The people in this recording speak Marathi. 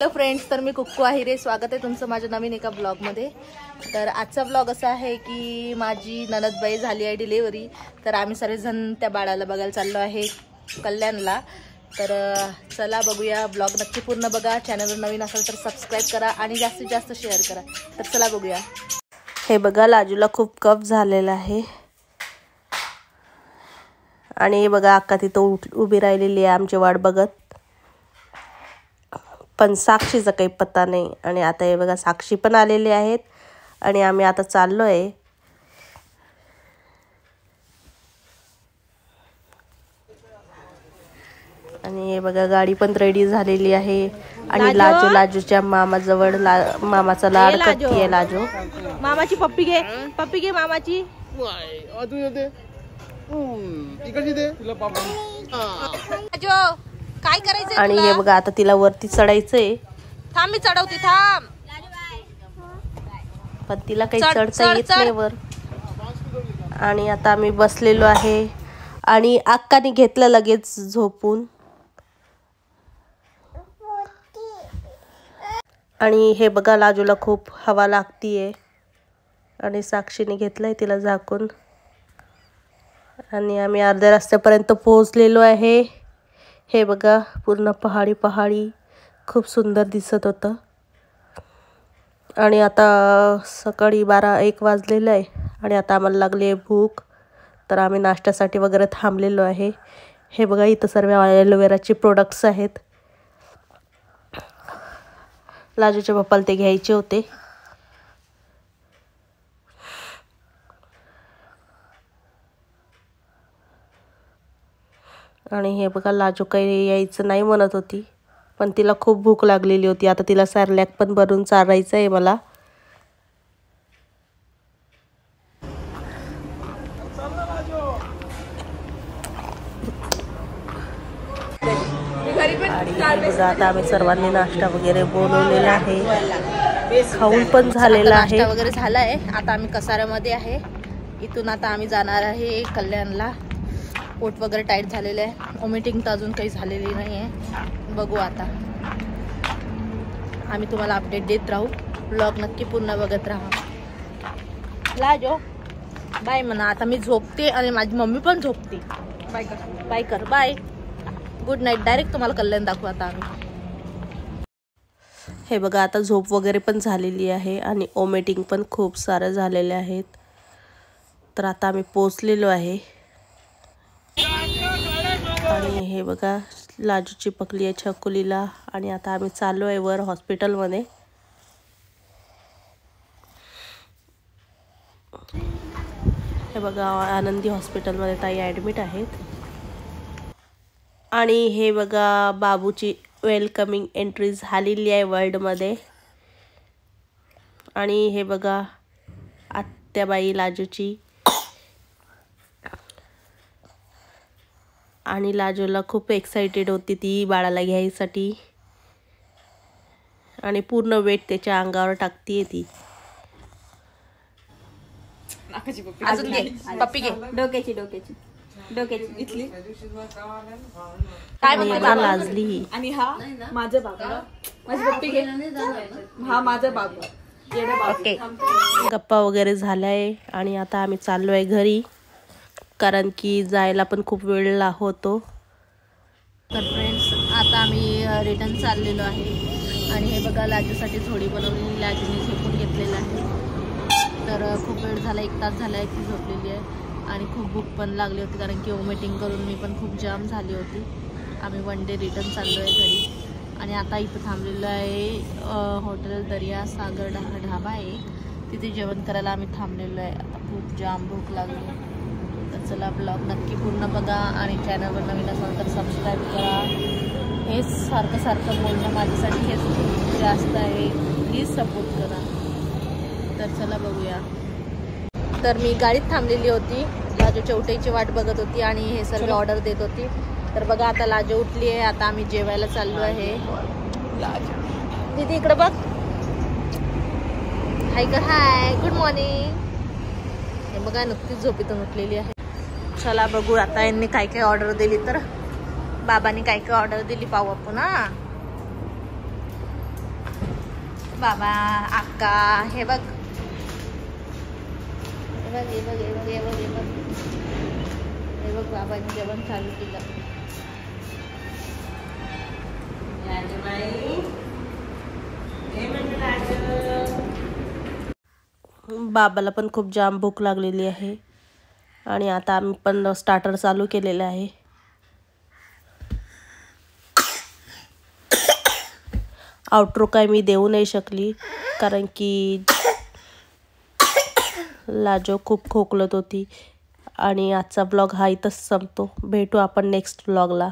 हॅलो फ्रेंड्स, तर मी कुक्कू आहिरे. स्वागत आहे तुमचं माझ्या नवीन एका ब्लॉगमध्ये. तर आजचा ब्लॉग असा आहे की माझी ननदबाई झाली आहे डिलिव्हरी. तर आम्ही सर्वजण त्या बाळाला बघायला चाललो आहे कल्याणला. तर चला बघूया. ब्लॉग नक्की पूर्ण बघा. चॅनलवर नवीन असाल तर सबस्क्राईब करा आणि जास्तीत जास्त शेअर करा. तर चला बघूया. हे बघा, लाजूला खूप कफ झालेला आहे आणि बघा अक्का तिथं उभी राहिलेली आहे आमची वाट बघत. पण साक्षीचा काही पत्ता नाही. आणि आता हे बघा साक्षी पण आलेले आहेत आणि आम्ही आता चाललो आहे. आणि हे बघा गाडी पण रेडी झालेली आहे आणि लाजूच्या मामाजवळ मामाचा लाड करतीये लाजू. मामाची पप्पी घे, पप्पी घे मामाची. काय करायचंय आणि हे बघा आता तिला वरती चढायचंय. थांब मी चढवते, थांब. पण तिला काही चढता येत नाही वर. आणि आता आम्ही बसलेलो आहे आणि अक्काने घेतलं लगेच झोपून. आणि हे बघा लाजूला खूप हवा लागतीये आणि साक्षीने घेतलंय तिला झाकून. आणि आम्ही अर्ध्या रस्त्यापर्यंत पोहोचलेलो आहे. हे बघा पूर्ण पहाडी खूप सुंदर दिसत होतं. आणि आता सकाळी 12-1 वाजलेलं आहे आणि आता आम्हाला लागली आहे भूक. तर आम्ही नाश्त्यासाठी वगैरे थांबलेलो आहे. हे बघा इथं सर्व ॲलोवेराचे प्रोडक्ट्स आहेत. लाजूच्या पप्पाला ते घ्यायचे होते. आणि हे बघा लाजू काही यायचं नाही म्हणत होती, पण तिला खूप भूक लागलेली होती. आता तिला सॅरलॅक पण बनवून चारायचं आहे मला. आणि बघा आता आम्ही सर्वांनी नाश्ता वगैरे बनवलेला आहे. खाऊन पण झालेला आहे. नाश्ता वगैरे झाला आहे. आता आम्ही कसाऱ्यामध्ये आहे. इथून आता आम्ही जाणार आहे कल्याणला. पोट वगैरे टाईट झालेलं आहे. वॉमिटिंग तर अजून काही झालेली नाही आहे. बघू आता. आम्ही तुम्हाला अपडेट देत राहू. ब्लॉग नक्की पूर्ण बघत राहा. लाजो बाय म्हणा. आता मी झोपते आणि माझी मम्मी पण झोपते. बाय कर, बाय कर, बाय, गुड नाईट. डायरेक्ट तुम्हाला कल्याण दाखवू आता आम्ही. हे बघा आता झोप वगैरे पण झालेली आहे आणि वॉमिटिंग पण खूप सारं झालेले आहेत. तर आता आम्ही पोचलेलो आहे. आणि हे बघा लाजूची पकली आहे छकुलीला. आणि आता आम्ही चाललो आहे वर हॉस्पिटलमध्ये. हे बघा आनंदी हॉस्पिटलमध्ये ताई ॲडमिट आहेत. आणि हे बघा बाबूची वेलकमिंग एंट्री झालेली आहे वर्ल्डमध्ये. आणि हे बघा आत्याबाई लाजूची. आणि लाजूला खूप एक्साइटेड होती ती बाळाला घ्यायसाठी. आणि पूर्ण वेट त्याच्या अंगावर टाकतीये ती. अजून घे पप्पी घे. डोक्याची इथली काय म्हणते बाबा लाजली. आणि हा माझा बाबा, माझी पप्पी घे. हा माझा बाबा. ओके. गप्पा वगैरे झालाय आणि आता आम्ही चाललो आहे घरी, कारण की जायला पण खूप वेळ होतो. तर फ्रेंड्स आता आम्ही रिटर्न चाललेलो आहे. आणि हे बघा लाजूसाठी झोडी बनवलेली लाजूने झोपून घेतलेलं आहे. तर खूप वेळ झाला, 1 तास झाला आहे ती झोपलेली आहे. आणि खूप भूक पण लागली होती, कारण की वॉमिटिंग करून मी पण खूप जाम झाली होती. आम्ही 1 डे रिटर्न चाललो आहे घरी. आणि आता इथं थांबलेलं आहे हॉटेल दर्या सागर ढाबा आहे. तिथे जेवण करायला आम्ही थांबलेलो आहे. आता खूप जाम भूक लागली. तर चला ब्लॉग नक्की पूर्ण बघा आणि चॅनलवर नवीन असाल तर सबस्क्राईब करा. हेच सारखं बोलणं माझ्यासाठी हेच खूप जास्त आहे. प्लीज सपोर्ट करा. तर चला बघूया. तर मी गाडीत थांबलेली होती. लाजूच्या उठायची वाट बघत होती आणि हे सर्व ऑर्डर देत होती. तर बघा आता लाजू उठली आहे. आता आम्ही जेवायला चाललो आहे. दीदी इकडे बघ. हाय कर, हाय, गुड मॉर्निंग. हे बघा नुकतीच झोपेतून उठलेली आहे. चला बघू आता यांनी काय काय ऑर्डर दिली. तर बाबांनी काय काय ऑर्डर दिली पाहू आपण. बाबा अक्का हे बघ हे बघ हे बघ हे बघ हे बघ हे बघ हे बघ बाबांनी जेवण चालू केलं. बाबाला पण खूप जाम भूक लागलेली आहे आणि आता आम्ही पण स्टार्टर चालू केलेलं आहे. आउट्रो काय मी देऊ नाही शकली कारण की लाजो खूप खोकलत होती. आणि आजचा ब्लॉग हा इथंच संपतो. भेटू आपण नेक्स्ट ब्लॉगला.